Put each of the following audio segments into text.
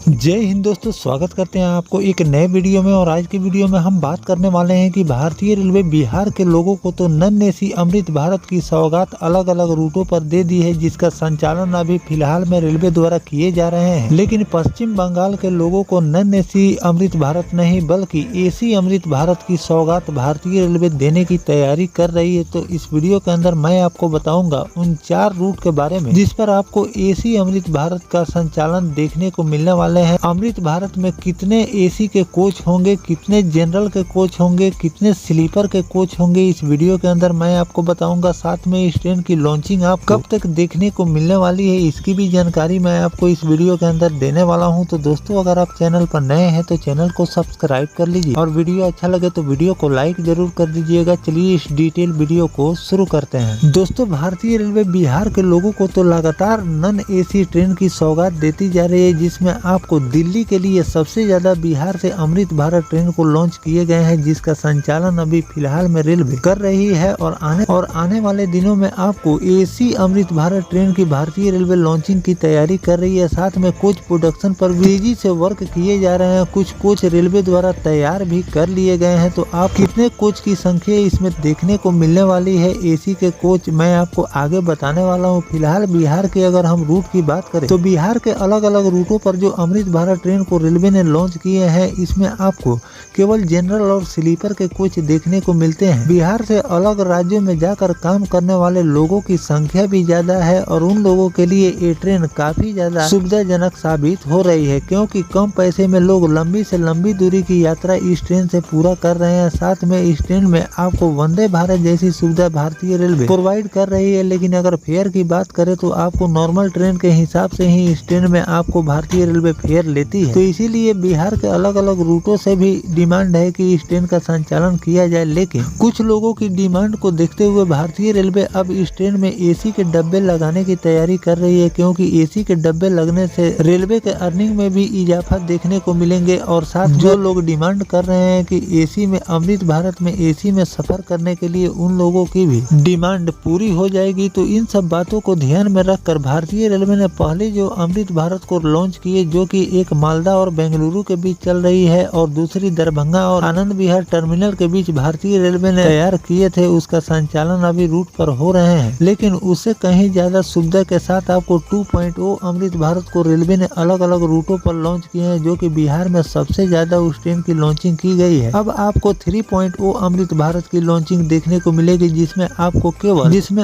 जय हिंद दोस्तों, स्वागत करते हैं आपको एक नए वीडियो में। और आज की वीडियो में हम बात करने वाले हैं कि भारतीय रेलवे बिहार के लोगों को तो नन्ही सी अमृत भारत की सौगात अलग अलग रूटों पर दे दी है, जिसका संचालन अभी फिलहाल में रेलवे द्वारा किए जा रहे हैं। लेकिन पश्चिम बंगाल के लोगों को नन्ही सी अमृत भारत नहीं बल्कि एसी अमृत भारत की सौगात भारतीय रेलवे देने की तैयारी कर रही है। तो इस वीडियो के अंदर मैं आपको बताऊंगा उन 4 रूट के बारे में जिस पर आपको एसी अमृत भारत का संचालन देखने को मिलने वाले हैं। अमृत भारत में कितने एसी के कोच होंगे, कितने जनरल के कोच होंगे, कितने स्लीपर के कोच होंगे, इस वीडियो के अंदर मैं आपको बताऊंगा। साथ में इस ट्रेन की लॉन्चिंग आप कब तक देखने को मिलने वाली है, इसकी भी जानकारी मैं आपको इस वीडियो के अंदर देने वाला हूं। तो दोस्तों, अगर आप चैनल पर नए हैं तो चैनल को सब्सक्राइब कर लीजिए और वीडियो अच्छा लगे तो वीडियो को लाइक जरूर कर दीजिएगा। चलिए इस डिटेल वीडियो को शुरू करते हैं। दोस्तों, भारतीय रेलवे बिहार के लोगों को तो लगातार नन एसी ट्रेन की सौगात देती जा रही है, जिसमें आपको दिल्ली के लिए सबसे ज्यादा बिहार से अमृत भारत ट्रेन को लॉन्च किए गए हैं, जिसका संचालन अभी फिलहाल में रेलवे कर रही है। और आने वाले दिनों में आपको एसी अमृत भारत ट्रेन की भारतीय रेलवे लॉन्चिंग की तैयारी कर रही है। साथ में कोच प्रोडक्शन पर तेजी से वर्क किए जा रहे हैं। कुछ कोच रेलवे द्वारा तैयार भी कर लिए गए हैं। तो आप कितने कोच की संख्या इसमें देखने को मिलने वाली है एसी के कोच, मैं आपको आगे बताने वाला हूँ। फिलहाल बिहार के अगर हम रूट की बात करें तो बिहार के अलग अलग रूटों पर जो अमृत भारत ट्रेन को रेलवे ने लॉन्च किए हैं, इसमें आपको केवल जनरल और स्लीपर के कोच देखने को मिलते हैं। बिहार से अलग राज्यों में जाकर काम करने वाले लोगों की संख्या भी ज्यादा है और उन लोगों के लिए ये ट्रेन काफी ज्यादा सुविधाजनक साबित हो रही है, क्योंकि कम पैसे में लोग लंबी से लंबी दूरी की यात्रा इस ट्रेन से पूरा कर रहे हैं। साथ में इस ट्रेन में आपको वंदे भारत जैसी सुविधा भारतीय रेलवे प्रोवाइड कर रही है। लेकिन अगर फेयर की बात करें तो आपको नॉर्मल ट्रेन के हिसाब से ही इस ट्रेन में आपको भारतीय रेलवे फेयर लेती है। तो इसीलिए बिहार के अलग अलग रूटों से भी डिमांड है कि इस ट्रेन का संचालन किया जाए। लेकिन कुछ लोगों की डिमांड को देखते हुए भारतीय रेलवे अब इस ट्रेन में एसी के डब्बे लगाने की तैयारी कर रही है, क्योंकि एसी के डब्बे लगने से रेलवे के अर्निंग में भी इजाफा देखने को मिलेंगे। और साथ जो लोग डिमांड कर रहे हैं कि एसी में अमृत भारत में एसी में सफर करने के लिए, उन लोगों की भी डिमांड पूरी हो जाएगी। तो इन सब बातों को ध्यान में रखकर भारतीय रेलवे ने पहले जो अमृत भारत को लॉन्च किए, जो कि एक मालदा और बेंगलुरु के बीच चल रही है और दूसरी दरभंगा और आनंद विहार टर्मिनल के बीच भारतीय रेलवे ने तैयार किए थे, उसका संचालन अभी रूट पर हो रहे हैं। लेकिन उससे कहीं ज्यादा सुविधा के साथ आपको 2.0 अमृत भारत को रेलवे ने अलग अलग रूटों पर लॉन्च किए हैं, जो कि बिहार में सबसे ज्यादा उस ट्रेन की लॉन्चिंग की गई है। अब आपको 3.0 अमृत भारत की लॉन्चिंग देखने को मिलेगी, जिसमें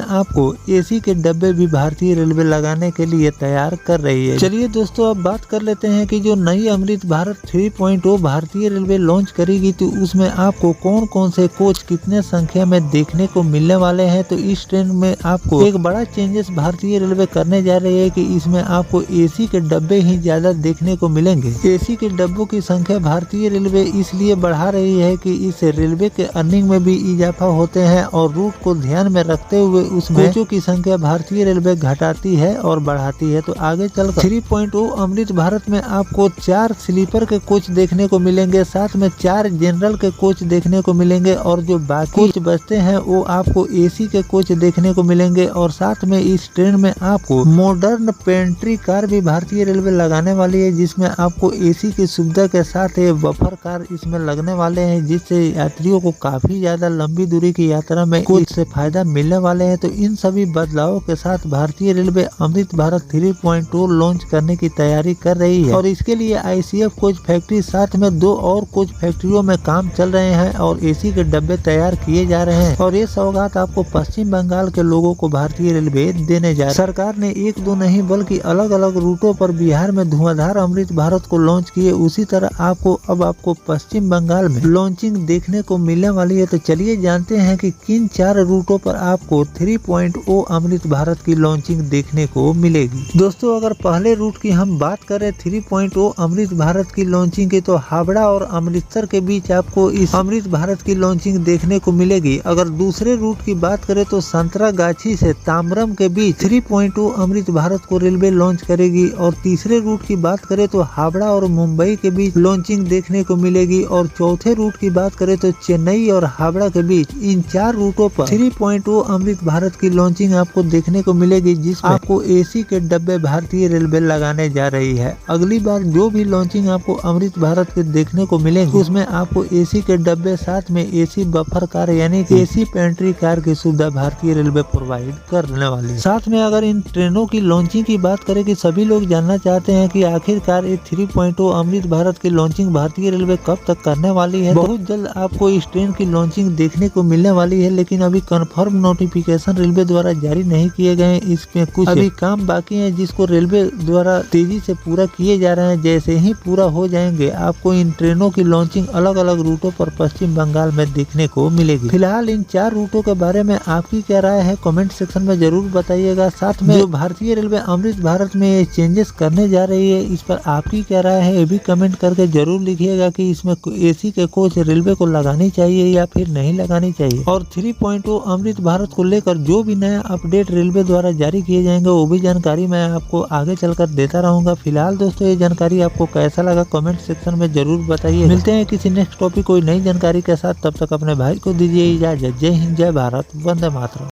आपको एसी के डब्बे भी भारतीय रेलवे लगाने के लिए तैयार कर रही है। चलिए दोस्तों, अब बात कर लेते हैं कि जो नई अमृत भारत 3.0 भारतीय रेलवे लॉन्च करेगी तो उसमें आपको कौन कौन से कोच कितने संख्या में देखने को मिलने वाले हैं। तो इस ट्रेन में आपको एक बड़ा चेंजेस भारतीय रेलवे करने जा रही है कि इसमें आपको एसी के डब्बे ही ज्यादा देखने को मिलेंगे। एसी के डब्बों की संख्या भारतीय रेलवे इसलिए बढ़ा रही है कि इससे रेलवे के अर्निंग में भी इजाफा होते हैं और रूट को ध्यान में रखते हुए उसमें कोचों की संख्या भारतीय रेलवे घटाती है और बढ़ाती है। तो आगे चलकर 3.0 अमृत भारत में आपको 4 स्लीपर के कोच देखने को मिलेंगे, साथ में 4 जनरल के कोच देखने को मिलेंगे और जो बाकी कोच बचते हैं वो आपको एसी के कोच देखने को मिलेंगे। और साथ में इस ट्रेन में आपको मॉडर्न पेंट्री कार भी भारतीय रेलवे लगाने वाली है, जिसमें आपको एसी की सुविधा के साथ बफर कार इसमें लगने वाले हैं, जिससे यात्रियों को काफी ज्यादा लंबी दूरी की यात्रा में कोच से फायदा मिलने वाले हैं। तो इन सभी बदलावों के साथ भारतीय रेलवे अमृत भारत 3.0 लॉन्च करने की तैयारी कर रही है और इसके लिए आईसीएफ कोच फैक्ट्री साथ में 2 और कोच फैक्ट्रियों में काम चल रहे हैं और एसी के डब्बे तैयार किए जा रहे हैं। और ये सौगात आपको पश्चिम बंगाल के लोगों को भारतीय रेलवे देने जा रही है। सरकार ने 1-2 नहीं बल्कि अलग अलग रूटों पर बिहार में धुआंधार अमृत भारत को लॉन्च किए, उसी तरह आपको पश्चिम बंगाल में लॉन्चिंग देखने को मिलने वाली है। तो चलिए जानते हैं कि किन 4 रूटों पर आपको 3.0 अमृत भारत की लॉन्चिंग देखने को मिलेगी। दोस्तों, अगर पहले रूट की हम बात करें 3.0 अमृत भारत की लॉन्चिंग की, तो हावड़ा और अमृतसर के बीच आपको इस अमृत भारत की लॉन्चिंग देखने को मिलेगी। अगर दूसरे रूट की बात करें तो संतरागाछी से ताम्रम के बीच 3.0 अमृत भारत को रेलवे लॉन्च करेगी। और तीसरे रूट की बात करें तो हावड़ा और मुंबई के बीच लॉन्चिंग देखने को मिलेगी। और चौथे रूट की बात करें तो चेन्नई और हावड़ा के बीच, इन 4 रूटों पर 3.0 अमृत भारत की लॉन्चिंग आपको देखने को मिलेगी, जिसमें आपको एसी के डब्बे भारतीय रेलवे लगाने जा रही है। अगली बार जो भी लॉन्चिंग आपको अमृत भारत के देखने को मिलेगी उसमें आपको एसी के डब्बे साथ में एसी बफर कार यानी कि एसी पेंट्री कार की सुविधा भारतीय रेलवे प्रोवाइड करने वाली है। साथ में अगर इन ट्रेनों की लॉन्चिंग की बात करें कि सभी लोग जानना चाहते हैं कि आखिरकार ये 3.0 अमृत भारत की लॉन्चिंग भारतीय रेलवे कब तक करने वाली है। बहुत जल्द आपको इस ट्रेन की लॉन्चिंग देखने को मिलने वाली है, लेकिन अभी कंफर्म नोटिफिकेशन रेलवे द्वारा जारी नहीं किए गए। इसमें कुछ अभी काम बाकी है जिसको रेलवे द्वारा तेजी से पूरा किए जा रहे हैं। जैसे ही पूरा हो जाएंगे आपको इन ट्रेनों की लॉन्चिंग अलग अलग रूटों पर पश्चिम बंगाल में देखने को मिलेगी। फिलहाल इन 4 रूटों के बारे में आपकी क्या राय है कमेंट सेक्शन में जरूर बताइएगा। साथ में जो भारतीय रेलवे अमृत भारत में ये चेंजेस करने जा रही है इस पर आपकी क्या राय है ये भी कमेंट करके जरूर लिखिएगा कि इसमें एसी के कोच रेलवे को लगानी चाहिए या फिर नहीं लगानी चाहिए। और 3.0 अमृत भारत को लेकर जो भी नया अपडेट रेलवे द्वारा जारी किए जाएंगे वो भी जानकारी मैं आपको आगे चलकर देता रहूंगा। फिलहाल दोस्तों ये जानकारी आपको कैसा लगा कमेंट सेक्शन में जरूर बताइए। मिलते हैं किसी नेक्स्ट टॉपिक कोई नई जानकारी के साथ, तब तक अपने भाई को दीजिए इजाजत। जय हिंद, जय भारत, वंदे मातरम।